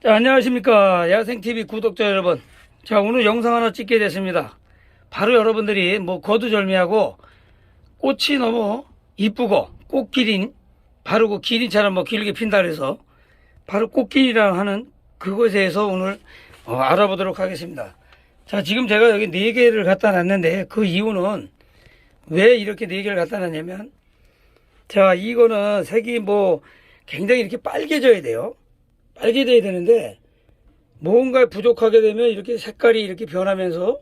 자, 안녕하십니까. 야생TV 구독자 여러분. 자, 오늘 영상 하나 찍게 됐습니다. 바로 여러분들이 뭐 거두절미하고 꽃이 너무 이쁘고 꽃길인, 바로 그 기린처럼 뭐 길게 핀다 그래서 바로 꽃길이라 하는 그것에 대해서 오늘 알아보도록 하겠습니다. 자, 지금 제가 여기 4개를 갖다 놨는데 그 이유는 왜 이렇게 4개를 갖다 놨냐면, 자, 이거는 색이 뭐 굉장히 이렇게 빨개져야 돼요. 빨개져야 되는데 뭔가 부족하게 되면 이렇게 색깔이 이렇게 변하면서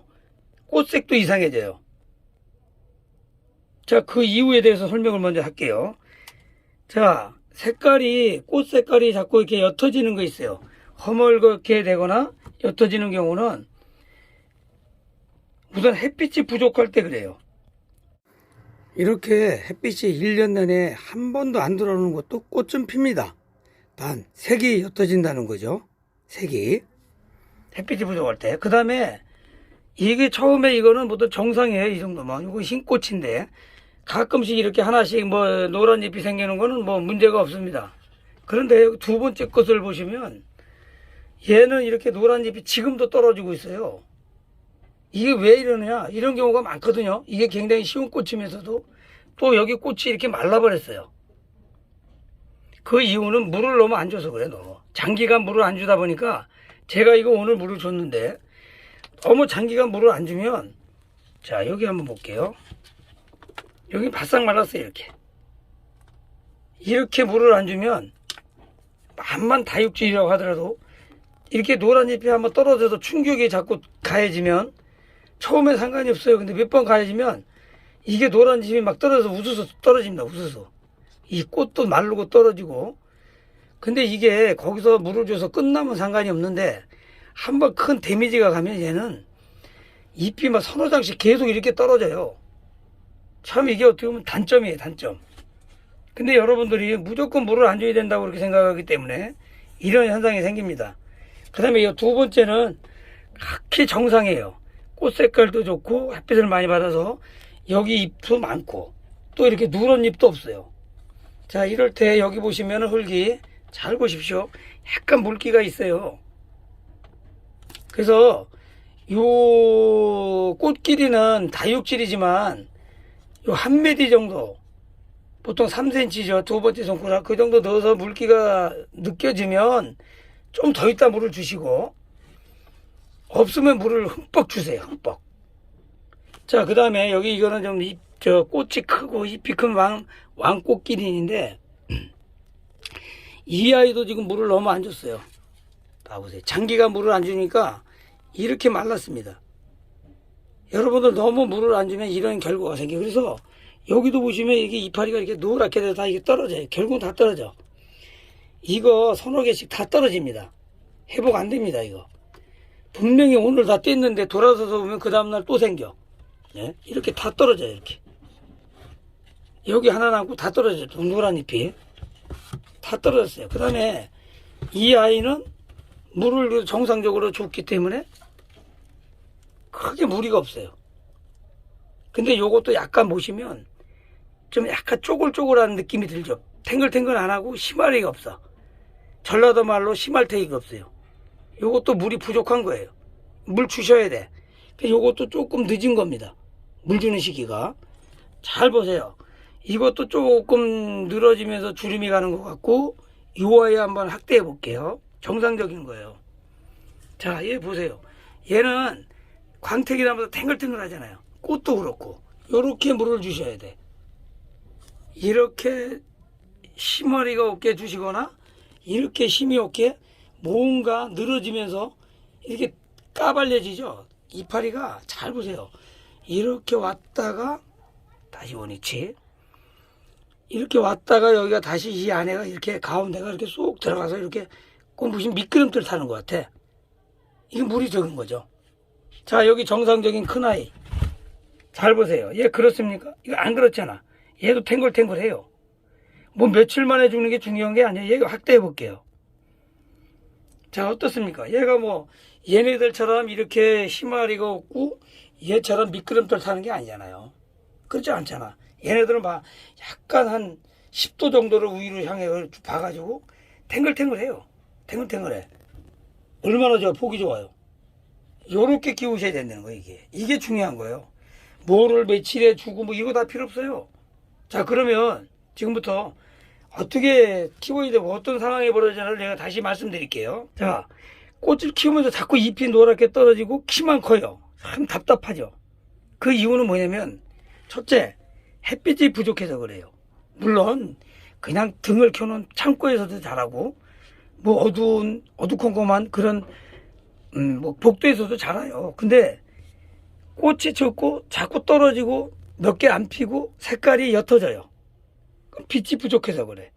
꽃색도 이상해져요. 자, 그 이유에 대해서 설명을 먼저 할게요. 자, 색깔이, 꽃 색깔이 자꾸 이렇게 옅어지는 거 있어요. 허물게 되거나 옅어지는 경우는 우선 햇빛이 부족할 때 그래요. 이렇게 햇빛이 1년 내내 한 번도 안 들어오는 것도 꽃은 핍니다. 단 색이 옅어진다는 거죠. 색이 햇빛이 부족할 때. 그 다음에 이게 처음에 이거는 모두 정상이에요. 이 정도면. 이거 흰 꽃인데 가끔씩 이렇게 하나씩 뭐 노란 잎이 생기는 거는 뭐 문제가 없습니다. 그런데 두 번째 것을 보시면 얘는 이렇게 노란 잎이 지금도 떨어지고 있어요. 이게 왜 이러느냐, 이런 경우가 많거든요. 이게 굉장히 쉬운 꽃이면서도 또 여기 꽃이 이렇게 말라버렸어요. 그 이유는 물을 너무 안 줘서 그래. 너무 장기간 물을 안 주다 보니까, 제가 이거 오늘 물을 줬는데 너무 장기간 물을 안 주면, 자, 여기 한번 볼게요. 여기 바싹 말랐어요. 이렇게 물을 안 주면 암만 다육질이라고 하더라도 이렇게 노란 잎이 한번 떨어져서 충격이 자꾸 가해지면 처음에 상관이 없어요. 근데 몇 번 가해지면 이게 노란 잎이 막 떨어져서 우수수 떨어집니다. 우수수. 이 꽃도 마르고 떨어지고. 근데 이게 거기서 물을 줘서 끝나면 상관이 없는데 한번 큰 데미지가 가면 얘는 잎이 막 서너 장씩 계속 이렇게 떨어져요. 참 이게 어떻게 보면 단점이에요. 단점. 근데 여러분들이 무조건 물을 안 줘야 된다고 그렇게 생각하기 때문에 이런 현상이 생깁니다. 그 다음에 이 두 번째는 각기 정상이에요. 꽃 색깔도 좋고 햇빛을 많이 받아서 여기 잎도 많고 또 이렇게 누런 잎도 없어요. 자, 이럴 때 여기 보시면 흙이, 잘 보십시오. 약간 물기가 있어요. 그래서 요 꽃길이는 다육질이지만 요 한 메디 정도, 보통 3cm죠. 두 번째 손가락 그 정도 넣어서 물기가 느껴지면 좀 더 있다 물을 주시고, 없으면 물을 흠뻑 주세요. 흠뻑. 자, 그 다음에 여기 이거는 좀 꽃이 크고 잎이 큰 왕꽃기린인데 이 아이도 지금 물을 너무 안 줬어요. 봐보세요. 장기간 물을 안 주니까 이렇게 말랐습니다. 여러분들 너무 물을 안 주면 이런 결과가 생겨요. 그래서 여기도 보시면 이게 이파리가 이렇게 노랗게 돼서 다 이게 떨어져요. 결국은 다 떨어져. 이거 서너 개씩 다 떨어집니다. 회복 안 됩니다. 이거 분명히 오늘 다 뗐는데 돌아서서 보면 그 다음날 또 생겨. 네? 이렇게 다 떨어져요. 이렇게 여기 하나 남고 다 떨어져요. 노란 잎이 다 떨어졌어요. 그 다음에 이 아이는 물을 정상적으로 줬기 때문에 크게 무리가 없어요. 근데 요것도 약간 보시면 좀 약간 쪼글쪼글한 느낌이 들죠. 탱글탱글 안 하고 심화력이 없어. 전라도 말로 심할태기가 없어요. 요것도 물이 부족한 거예요. 물 주셔야 돼. 요것도 조금 늦은 겁니다. 물 주는 시기가. 잘 보세요. 이것도 조금 늘어지면서 주름이 가는 것 같고, 요 아이 한번 확대해 볼게요. 정상적인 거예요. 자, 얘 보세요. 얘는 광택이나보다 탱글탱글 하잖아요. 꽃도 그렇고. 요렇게 물을 주셔야 돼. 이렇게 심머리가 없게 주시거나 이렇게 힘이 없게 뭔가 늘어지면서 이렇게 까발려지죠. 이파리가. 잘 보세요. 이렇게 왔다가 다시 원위치, 이렇게 왔다가 여기가 다시 이 안에가 이렇게 가운데가 이렇게 쏙 들어가서 이렇게 무슨 미끄럼틀 타는 것 같아. 이게 물이 적은 거죠. 자, 여기 정상적인 큰 아이 잘 보세요. 얘 그렇습니까? 이거 안 그렇잖아. 얘도 탱글탱글해요. 뭐 며칠 만에 죽는 게 중요한 게 아니에요. 얘가 확대해 볼게요. 자, 어떻습니까? 얘가 뭐 얘네들처럼 이렇게 희마리가 없고 얘처럼 미끄럼틀 타는 게 아니잖아요. 그렇지 않잖아. 얘네들은 막 약간 한 10도 정도를 위로 향해 봐가지고 탱글탱글해요. 탱글탱글해. 얼마나 폭이 좋아요. 요렇게 키우셔야 된다는 거예요. 이게 중요한 거예요. 뭐를 며칠에 주고 뭐 이거 다 필요 없어요. 자, 그러면 지금부터 어떻게 키워야 되고 어떤 상황이 벌어지는지를 내가 다시 말씀드릴게요. 자, 꽃을 키우면서 자꾸 잎이 노랗게 떨어지고 키만 커요. 참 답답하죠. 그 이유는 뭐냐면 첫째, 햇빛이 부족해서 그래요. 물론 그냥 등을 켜놓은 창고에서도 자라고 뭐 어두컴컴한 그런 뭐 복도에서도 자라요. 근데 꽃이 적고 자꾸 떨어지고 몇 개 안 피고 색깔이 옅어져요. 그럼 빛이 부족해서 그래.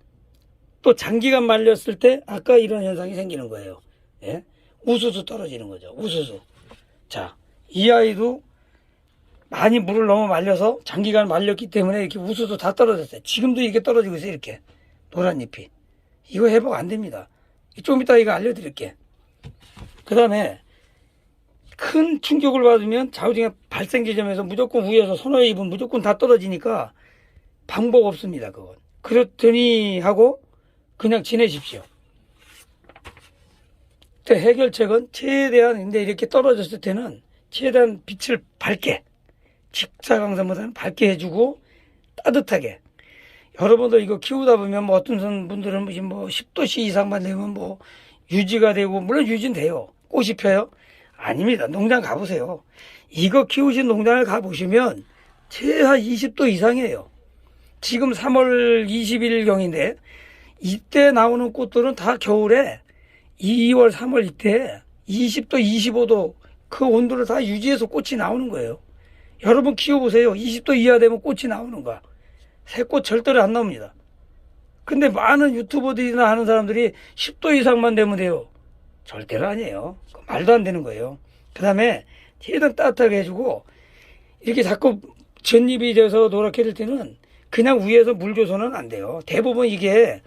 또 장기간 말렸을 때 아까 이런 현상이 생기는 거예요. 예? 우수수 떨어지는 거죠. 우수수. 자, 이 아이도 많이 물을 너무 말려서 장기간 말렸기 때문에 이렇게 우수수 다 떨어졌어요. 지금도 이렇게 떨어지고 있어요. 이렇게 노란 잎이. 이거 회복 안 됩니다. 좀 이따 이거 알려드릴게. 그 다음에 큰 충격을 받으면 좌우징의 발생 지점에서 무조건 위에서 손의 잎은 무조건 다 떨어지니까 방법 없습니다. 그건. 그렇더니 하고 그냥 지내십시오. 해결책은 최대한 근데 이렇게 떨어졌을 때는 최대한 빛을 밝게 직사광선보다는 밝게 해주고 따뜻하게. 여러분들 이거 키우다 보면 뭐 어떤 분들은 뭐 10도씨 이상만 되면 뭐 유지가 되고 물론 유지는 돼요. 꽃이 펴요? 아닙니다. 농장 가보세요. 이거 키우신 농장을 가보시면 최하 20도 이상이에요. 지금 3월 20일경인데 이때 나오는 꽃들은 다 겨울에 2월 3월 이때 20도 25도 그 온도를 다 유지해서 꽃이 나오는 거예요. 여러분 키워보세요. 20도 이하 되면 꽃이 나오는가? 새꽃 절대로 안 나옵니다. 근데 많은 유튜버들이나 하는 사람들이 10도 이상만 되면 돼요. 절대로 아니에요. 말도 안 되는 거예요. 그 다음에 최대한 따뜻하게 해주고 이렇게 자꾸 전잎이 돼서 노랗게 될 때는 그냥 위에서 물 줘서는 안 돼요. 대부분 이게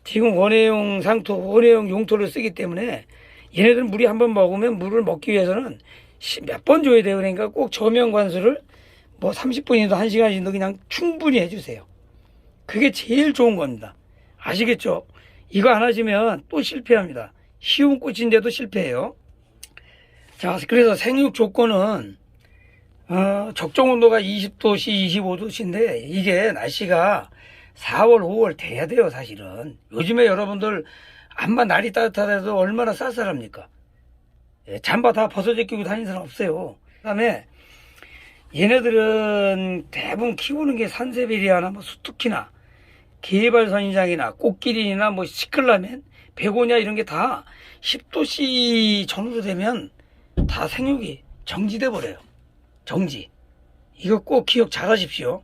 지금 원예용 상토, 원예용 용토를 쓰기 때문에 얘네들은 물이 한번 먹으면 물을 먹기 위해서는 몇 번 줘야 돼요. 그러니까 꼭 저면 관수를 뭐 30분이든 1시간이든 그냥 충분히 해주세요. 그게 제일 좋은 겁니다. 아시겠죠? 이거 안 하시면 또 실패합니다. 쉬운 꽃인데도 실패해요. 자, 그래서 생육 조건은 적정 온도가 20도씨, 25도씨인데 이게 날씨가 4월, 5월 돼야 돼요, 사실은. 요즘에 여러분들 암만 날이 따뜻하다해도 얼마나 쌀쌀합니까? 예, 잠바 다 벗어제끼고 다니는 사람 없어요. 그 다음에 얘네들은 대부분 키우는 게 산세베리아나 뭐 수투키나 개발선인장이나 꽃기린이나 뭐 시클라멘, 베고니아 이런 게 다 10도씨 전후로 되면 다 생육이 정지돼 버려요. 정지. 이거 꼭 기억 잘 하십시오.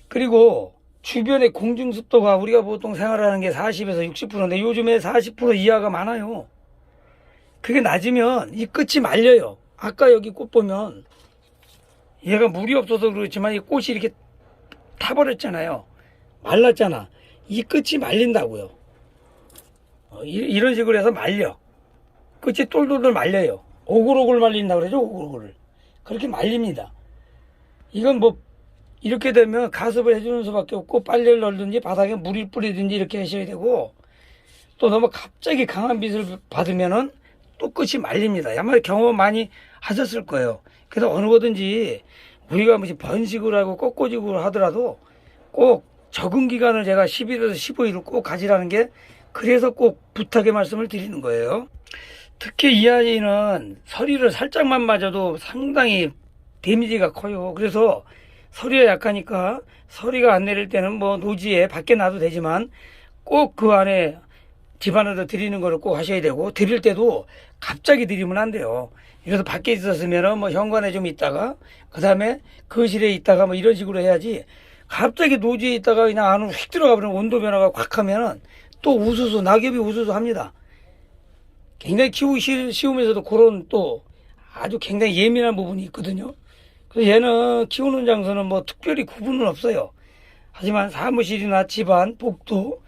그리고 주변의 공중습도가 우리가 보통 생활하는 게 40에서 60%인데 요즘에 40% 이하가 많아요. 그게 낮으면 이 끝이 말려요. 아까 여기 꽃 보면 얘가 물이 없어서 그렇지만 이 꽃이 이렇게 타버렸잖아요. 말랐잖아. 이 끝이 말린다고요. 이런 식으로 해서 말려. 끝이 똘똘똘 말려요. 오글오글 말린다고 그러죠. 오글오글. 그렇게 말립니다. 이건 뭐 이렇게 되면 가습을 해주는 수밖에 없고 빨래를 널든지 바닥에 물을 뿌리든지 이렇게 하셔야 되고 또 너무 갑자기 강한 빛을 받으면은 또 끝이 말립니다. 아마 경험 많이 하셨을 거예요. 그래서 어느 거든지 우리가 무슨 번식을 하고 꽃꽂이를 하더라도 꼭 적응 기간을 제가 10일에서 15일을 꼭 가지라는 게 그래서 꼭 부탁의 말씀을 드리는 거예요. 특히 이 아이는 서리를 살짝만 맞아도 상당히 데미지가 커요. 그래서 서리가 약하니까 서리가 안 내릴 때는 뭐 노지에 밖에 놔도 되지만 꼭 그 안에 집 안에다 드리는 거를 꼭 하셔야 되고 드릴 때도 갑자기 드리면 안 돼요. 그래서 밖에 있었으면 뭐 현관에 좀 있다가 그 다음에 거실에 있다가 뭐 이런 식으로 해야지 갑자기 노지에 있다가 그냥 안으로 휙 들어가 버리면 온도 변화가 확 하면은 또 우수수 낙엽이 우수수 합니다. 굉장히 키우기 쉬우면서도 그런 또 아주 굉장히 예민한 부분이 있거든요. 그래서 얘는 키우는 장소는 뭐 특별히 구분은 없어요. 하지만 사무실이나 집안, 복도,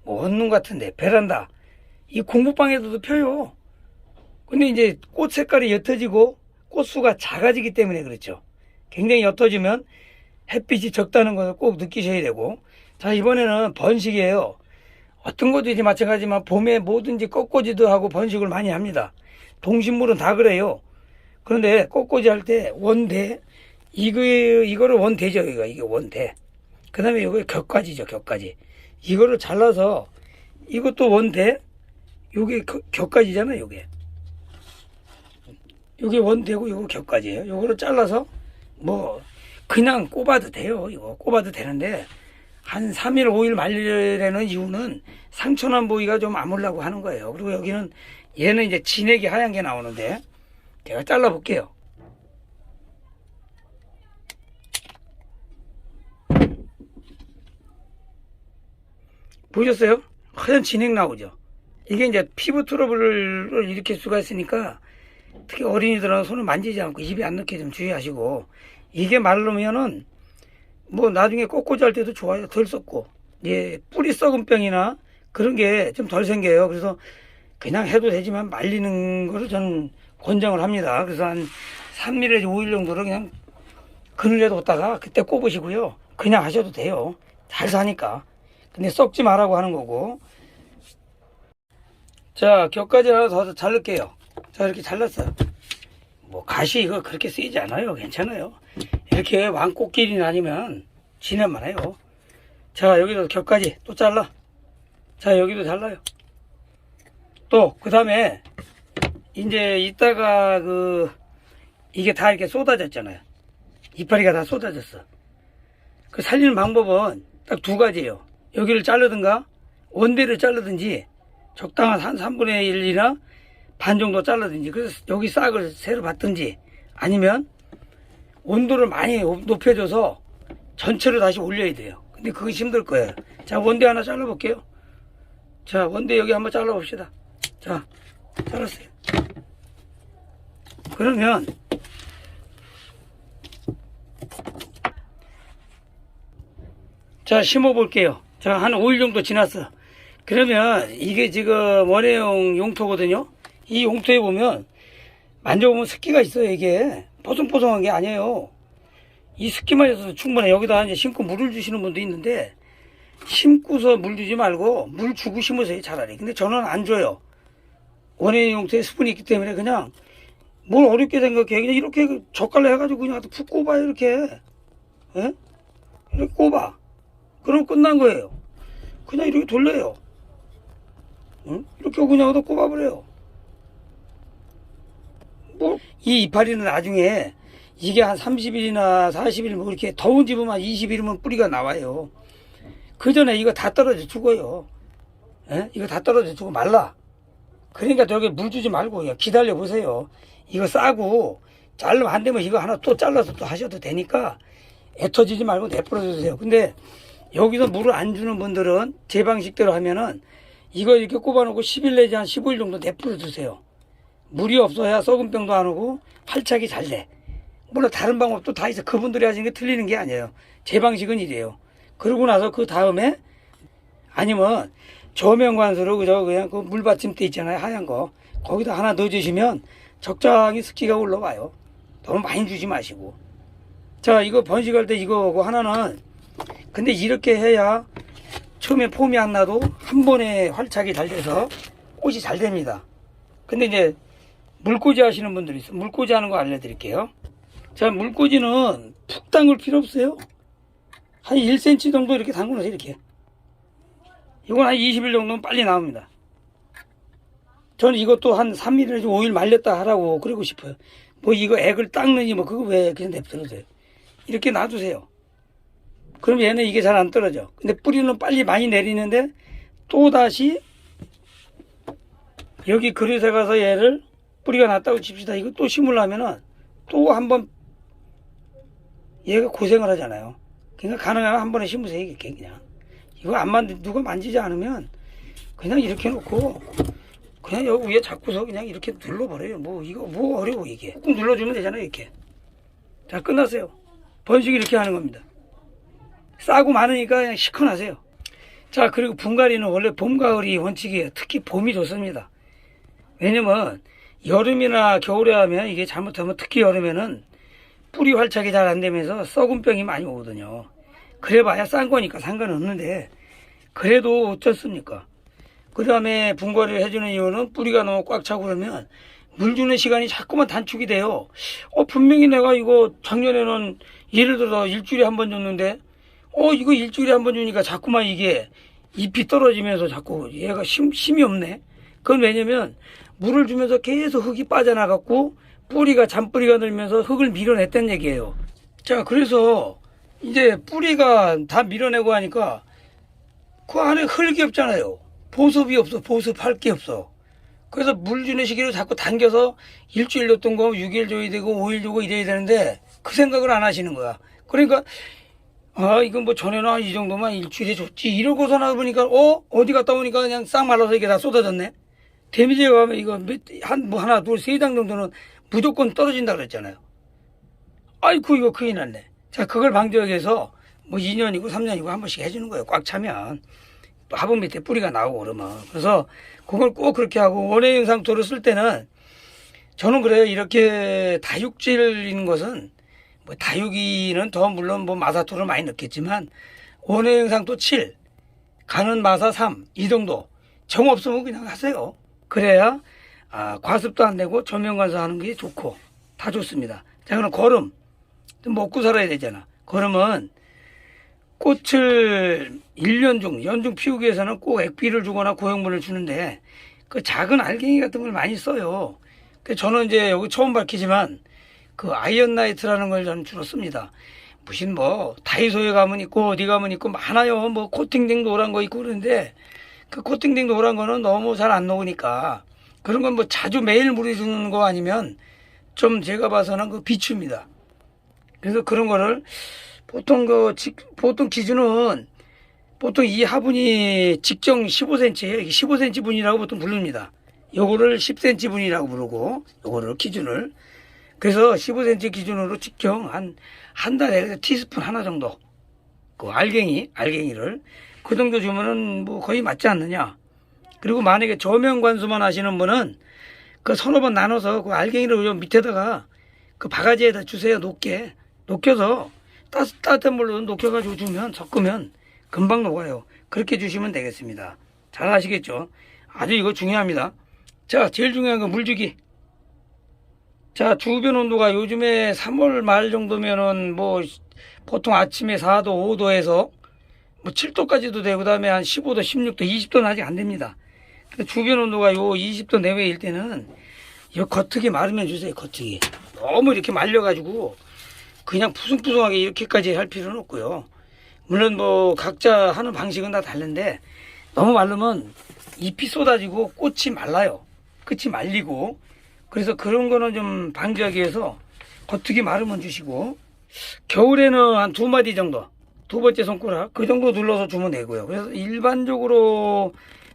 뭐 원룸 같은데 베란다 이 공부방에서도 펴요. 근데 이제 꽃 색깔이 옅어지고 꽃수가 작아지기 때문에 그렇죠. 굉장히 옅어지면 햇빛이 적다는 것을 꼭 느끼셔야 되고 자 이번에는 번식이에요. 어떤 것든지 마찬가지지만 봄에 뭐든지 꺾꽂이도 하고 번식을 많이 합니다. 동식물은 다 그래요. 그런데 꺾꽂이 할 때 원대, 이거를 원대죠. 이게 원대. 그 다음에 이거 격가지죠. 격가지. 이거를 잘라서 이것도 원대, 요게 격가지잖아요. 요게 원대고 요거 격가지예요. 요거를 잘라서 뭐 그냥 꼽아도 돼요. 이거 꼽아도 되는데 한 3일 5일 말리려는 이유는 상처난 부위가 좀 아물라고 하는 거예요. 그리고 여기는 얘는 이제 진액이 하얀 게 나오는데 제가 잘라 볼게요. 보셨어요? 하얀 진액 나오죠. 이게 이제 피부 트러블을 일으킬 수가 있으니까 특히 어린이들은 손을 만지지 않고 입에 안 넣게 좀 주의하시고, 이게 마르면은 뭐 나중에 꺾꽂이 할 때도 좋아요. 덜 썩고, 예, 뿌리 썩은 병이나 그런 게 좀 덜 생겨요. 그래서 그냥 해도 되지만 말리는 거를 저는 권장을 합니다. 그래서 한 3일에서 5일 정도를 그냥 그늘에 뒀다가 그때 꼽으시고요. 그냥 하셔도 돼요. 잘 사니까. 근데 썩지 말라고 하는 거고. 자, 격가지 하나 더 자를게요. 자, 이렇게 잘랐어요. 뭐 가시 이거 그렇게 쓰이지 않아요. 괜찮아요. 이렇게 왕꽃길이 아니면 지낼만 해요. 자, 여기도 격가지 또 잘라. 자, 여기도 잘라요. 또 그 다음에 이제 이따가 이게 다 이렇게 쏟아졌잖아요. 이파리가 다 쏟아졌어. 그 살리는 방법은 딱 두 가지예요. 여기를 자르든가 원대를 자르든지 적당한 한 3분의 1이나 반 정도 자르든지, 그래서 여기 싹을 새로 받든지, 아니면 온도를 많이 높여줘서 전체로 다시 올려야 돼요. 근데 그거 힘들 거예요. 자, 원대 하나 잘라볼게요. 자, 원대 여기 한번 잘라봅시다. 자, 잘랐어요. 그러면 자, 심어 볼게요. 자, 한 5일 정도 지났어. 그러면 이게 지금 원예용 용토거든요. 이 용토에 보면 만져보면 습기가 있어요. 이게 뽀송뽀송한 게 아니에요. 이 습기만 있어서 충분해. 여기다 이제 심고 물을 주시는 분도 있는데, 심고서 물 주지 말고 물 주고 심으세요, 차라리. 근데 저는 안 줘요. 원예용 용토에 수분이 있기 때문에 그냥 뭘 어렵게 생각해. 그냥 이렇게 젓갈로 해가지고 그냥 푹 꼽아요. 이렇게. 예? 이렇게 꼽아. 그럼 끝난 거예요. 그냥 이렇게 돌려요. 응? 이렇게 그냥 얻어 꼽아버려요. 뭐, 이 이파리는 나중에 이게 한 30일이나 40일 뭐 이렇게 더운 집은 한 20일이면 뿌리가 나와요. 그 전에 이거 다 떨어져 죽어요. 예? 이거 다 떨어져 죽고 말라. 그러니까 저기 물 주지 말고 그냥 기다려 보세요. 이거 싸고 자르면 안 되면 이거 하나 또 잘라서 또 하셔도 되니까 애터지지 말고 내버려 주세요. 근데 여기서 물을 안 주는 분들은 제 방식대로 하면은 이거 이렇게 꼽아놓고 10일 내지 한 15일 정도 내버려 두세요. 물이 없어야 썩은 병도 안 오고 활착이 잘 돼. 물론 다른 방법도 다 있어. 그분들이 하시는 게 틀리는 게 아니에요. 제 방식은 이래요. 그러고 나서 그 다음에 아니면 저면관수로 그냥 그 물받침대 있잖아요. 하얀 거. 거기다 하나 넣어주시면 적당히 습기가 올라와요. 너무 많이 주지 마시고. 자, 이거 번식할 때 이거고, 하나는 근데 이렇게 해야 처음에 폼이 안 나도 한 번에 활착이 잘 돼서 꽃이 잘 됩니다. 근데 이제 물꽂이 하시는 분들이 있어요. 물꽂이 하는 거 알려드릴게요. 자, 물꽂이는 푹 담글 필요 없어요. 한 1cm 정도 이렇게 담그면서 이렇게. 이건 한 20일 정도면 빨리 나옵니다. 저는 이것도 한 3일 내지 5일 말렸다 하라고 그러고 싶어요. 뭐 이거 액을 닦느니 뭐 그거 왜 그냥 냅둬도 이렇게 놔두세요. 그럼 얘는 이게 잘 안 떨어져. 근데 뿌리는 빨리 많이 내리는데 또다시 여기 그릇에 가서 얘를 뿌리가 났다고 칩시다. 이거 또 심으려면은 또 한 번 얘가 고생을 하잖아요. 그러니까 가능하면 한 번에 심으세요. 이렇게 그냥. 이거 누가 만지지 않으면 그냥 이렇게 놓고 그냥 여기 위에 잡고서 그냥 이렇게 눌러버려요. 뭐 이거 뭐 어려워 이게. 꾹 눌러주면 되잖아요. 이렇게. 자, 끝났어요. 번식 이렇게 하는 겁니다. 싸고 많으니까 그냥 시큰하세요. 자, 그리고 분갈이는 원래 봄, 가을이 원칙이에요. 특히 봄이 좋습니다. 왜냐면 여름이나 겨울에 하면 이게 잘못하면 특히 여름에는 뿌리 활착이 잘 안 되면서 썩은 병이 많이 오거든요. 그래봐야 싼 거니까 상관은 없는데 그래도 어쩌습니까? 그 다음에 분갈이를 해주는 이유는 뿌리가 너무 꽉 차고 그러면 물 주는 시간이 자꾸만 단축이 돼요. 분명히 내가 이거 작년에는 예를 들어 일주일에 한 번 줬는데 이거 일주일에 한 번 주니까 자꾸만 이게 잎이 떨어지면서 자꾸 얘가 힘이 없네. 그건 왜냐면 물을 주면서 계속 흙이 빠져나갔고 뿌리가 잔뿌리가 늘면서 흙을 밀어냈다는 얘기예요. 자, 그래서 이제 뿌리가 다 밀어내고 하니까 그 안에 흙이 없잖아요. 보습이 없어. 보습할 게 없어. 그래서 물 주는 시기를 자꾸 당겨서 일주일 줬던 거 6일 줘야 되고 5일 주고 이래야 되는데 그 생각을 안 하시는 거야. 그러니까 이건 뭐 전에는 이 정도만 일주일에 줬지 이러고서 나보니까 어디 갔다 오니까 그냥 싹 말라서 이게 다 쏟아졌네. 데미지가 가면 이거 하나 둘 세 장 정도는 무조건 떨어진다 그랬잖아요. 아이고 이거 큰일 났네. 자, 그걸 방지하기 위해서 뭐 2년이고 3년이고 한 번씩 해주는 거예요. 꽉 차면 또 화분 밑에 뿌리가 나오고 그러면. 그래서 그걸 꼭 그렇게 하고 원예용 상토를 쓸 때는 저는 그래요. 이렇게 다육질인 것은 뭐 다육이는 더 물론 뭐 마사토를 많이 넣겠지만 원예용 상토 7, 가는 마사 3 이 정도 정 없으면 그냥 하세요. 그래야 과습도 안 되고 조명 관사하는 게 좋고 다 좋습니다. 자, 그럼 거름 먹고 살아야 되잖아. 거름은 꽃을 1년 중 연중 피우기 위해서는 꼭 액비를 주거나 고형분을 주는데 그 작은 알갱이 같은 걸 많이 써요. 저는 이제 여기 처음 밝히지만 그 아이언 나이트라는 걸 저는 주로 씁니다. 무슨 뭐 다이소에 가면 있고 어디 가면 있고 많아요. 뭐 코팅된 노란 거 있고 그러는데 그 코팅된 노란 거는 너무 잘 안 녹으니까 그런 건 뭐 자주 매일 물이 주는 거 아니면 좀 제가 봐서는 그 비추입니다. 그래서 그런 거를 보통 기준은 보통 이 화분이 직정 15cm예요. 15cm 분이라고 보통 부릅니다. 요거를 10cm 분이라고 부르고 요거를 기준을 그래서 15cm 기준으로 직정 한 달에 티스푼 하나 정도 그 알갱이를 그 정도 주면은 뭐 거의 맞지 않느냐. 그리고 만약에 조명 관수만 하시는 분은 그 서너 번 나눠서 그 알갱이를 좀 밑에다가 그 바가지에다 주세요. 녹여서 따뜻한 물로 녹여가지고 주면 섞으면 금방 녹아요. 그렇게 주시면 되겠습니다. 잘 아시겠죠? 아주 이거 중요합니다. 자, 제일 중요한 건 물주기. 자, 주변 온도가 요즘에 3월 말 정도면은 뭐 보통 아침에 4도, 5도에서 뭐 7도까지도 되고 그다음에 한 15도, 16도, 20도는 아직 안 됩니다. 주변 온도가 요 20도 내외일 때는 요 겉흙이 마르면 주세요. 겉흙이 너무 이렇게 말려가지고 그냥 푸숭푸숭하게 이렇게까지 할 필요는 없고요. 물론 뭐 각자 하는 방식은 다 다른데 너무 마르면 잎이 쏟아지고 꽃이 말라요. 끝이 말리고 그래서 그런 거는 좀 방지하기 위해서 겉흙이 마르면 주시고 겨울에는 한 2마디 정도 두 번째 손가락 그 정도 눌러서 주면 되고요. 그래서 일반적으로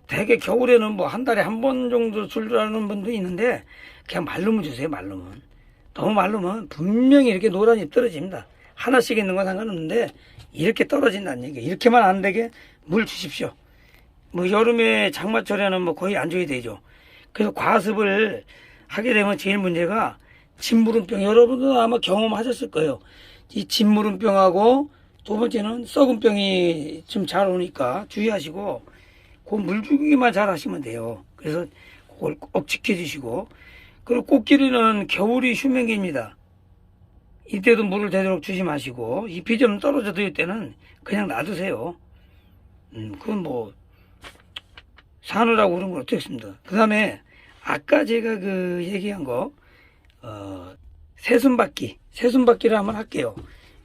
대개 겨울에는 뭐 한 달에 한 번 정도 주라는 분도 있는데 그냥 말르면 주세요. 말르면 너무 말르면 분명히 이렇게 노란 잎 떨어집니다. 하나씩 있는 건 상관없는데 이렇게 떨어진다는 얘기예요. 이렇게만 안 되게 물 주십시오. 뭐 여름에 장마철에는 뭐 거의 안 줘야 되죠. 그래서 과습을 하게 되면 제일 문제가 진무름병. 여러분도 아마 경험하셨을 거예요. 이 진무름병하고 두 번째는 썩은병이 좀 잘 오니까 주의하시고 그 물 주기만 잘 하시면 돼요. 그래서 그걸 꼭 지켜주시고 그리고 꽃길이는 겨울이 휴men기입니다. 이때도 물을 되도록 조심하시고 잎이 좀 떨어져도 이때는 그냥 놔두세요. 그건 뭐 사느라고 그런 건 어떻습니다. 그 다음에 아까 제가 그 얘기한 거 새순박기를 한번 할게요.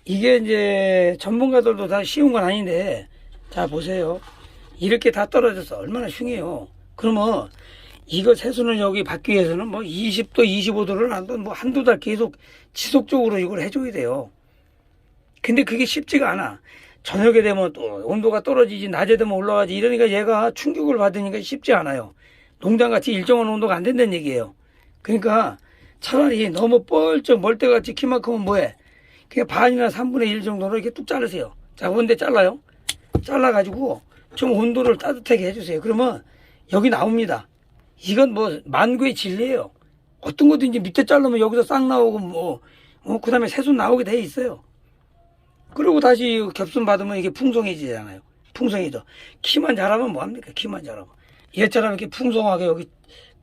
이게 이제 전문가들도 다 쉬운 건 아닌데 자 보세요. 이렇게 다 떨어져서 얼마나 흉해요. 그러면 이거 새순을 여기 받기 위해서는 뭐 20도 25도를 뭐 한두 달 계속 지속적으로 이걸 해줘야 돼요. 근데 그게 쉽지가 않아. 저녁에 되면 또 온도가 떨어지지 낮에 되면 올라가지 이러니까 얘가 충격을 받으니까 쉽지 않아요. 농장같이 일정한 온도가 안 된다는 얘기예요. 그러니까 차라리 너무 뻘쩍 멀때같이 키만큼은 뭐해 그냥 반이나 3분의 1 정도로 이렇게 뚝 자르세요. 자, 그런데 잘라요. 잘라가지고 좀 온도를 따뜻하게 해주세요. 그러면 여기 나옵니다. 이건 뭐 만구의 진리예요. 어떤 것도 이제 밑에 자르면 여기서 싹 나오고 그 다음에 새순 나오게 돼 있어요. 그리고 다시 겹순 받으면 이게 풍성해지잖아요. 풍성해져. 키만 자라면 뭐합니까? 키만 자라면. 얘처럼 이렇게 풍성하게 여기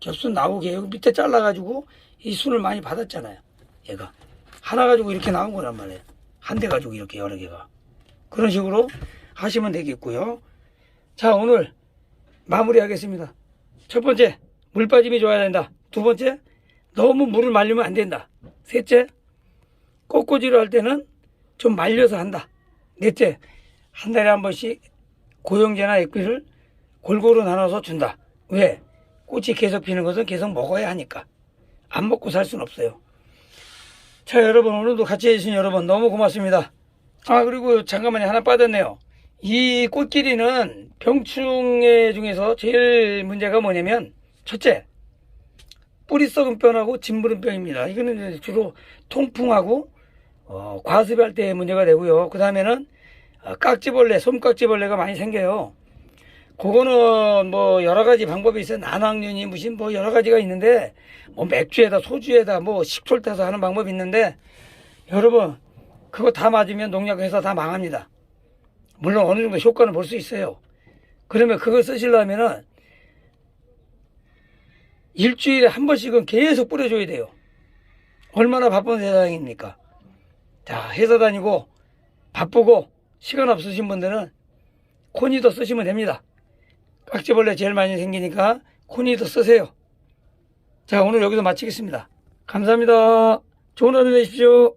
겹순 나오게 여기 밑에 잘라가지고 이 순을 많이 받았잖아요. 얘가 하나 가지고 이렇게 나온 거란 말이에요. 한 대 가지고 이렇게 여러 개가. 그런 식으로 하시면 되겠고요. 자, 오늘 마무리하겠습니다. 첫 번째, 물 빠짐이 좋아야 된다. 두 번째, 너무 물을 말리면 안 된다. 셋째, 꽃꽂이를 할 때는 좀 말려서 한다. 넷째, 한 달에 한 번씩 고용제나 액비를 골고루 나눠서 준다. 왜? 꽃이 계속 피는 것은 계속 먹어야 하니까. 안 먹고 살 수는 없어요. 자, 여러분, 오늘도 같이 해주신 여러분 너무 고맙습니다. 아, 그리고 잠깐만요. 하나 빠졌네요. 이 꽃길이는 병충해 중에서 제일 문제가 뭐냐면, 첫째, 뿌리 썩은 병하고 진부른 병입니다. 이거는 주로 통풍하고 과습할 때 문제가 되고요. 그 다음에는 깍지벌레, 솜깍지벌레가 많이 생겨요. 그거는 뭐 여러 가지 방법이 있어요. 난황균이 무슨 뭐 여러 가지가 있는데, 뭐 맥주에다 소주에다 뭐 식초를 타서 하는 방법이 있는데, 여러분 그거 다 맞으면 농약회사 다 망합니다. 물론 어느 정도 효과는 볼 수 있어요. 그러면 그거 쓰시려면은 일주일에 한 번씩은 계속 뿌려줘야 돼요. 얼마나 바쁜 세상입니까? 자, 회사 다니고 바쁘고 시간 없으신 분들은 코니도 쓰시면 됩니다. 깍지벌레 제일 많이 생기니까 코니도 쓰세요. 자, 오늘 여기서 마치겠습니다. 감사합니다. 좋은 하루 되십시오.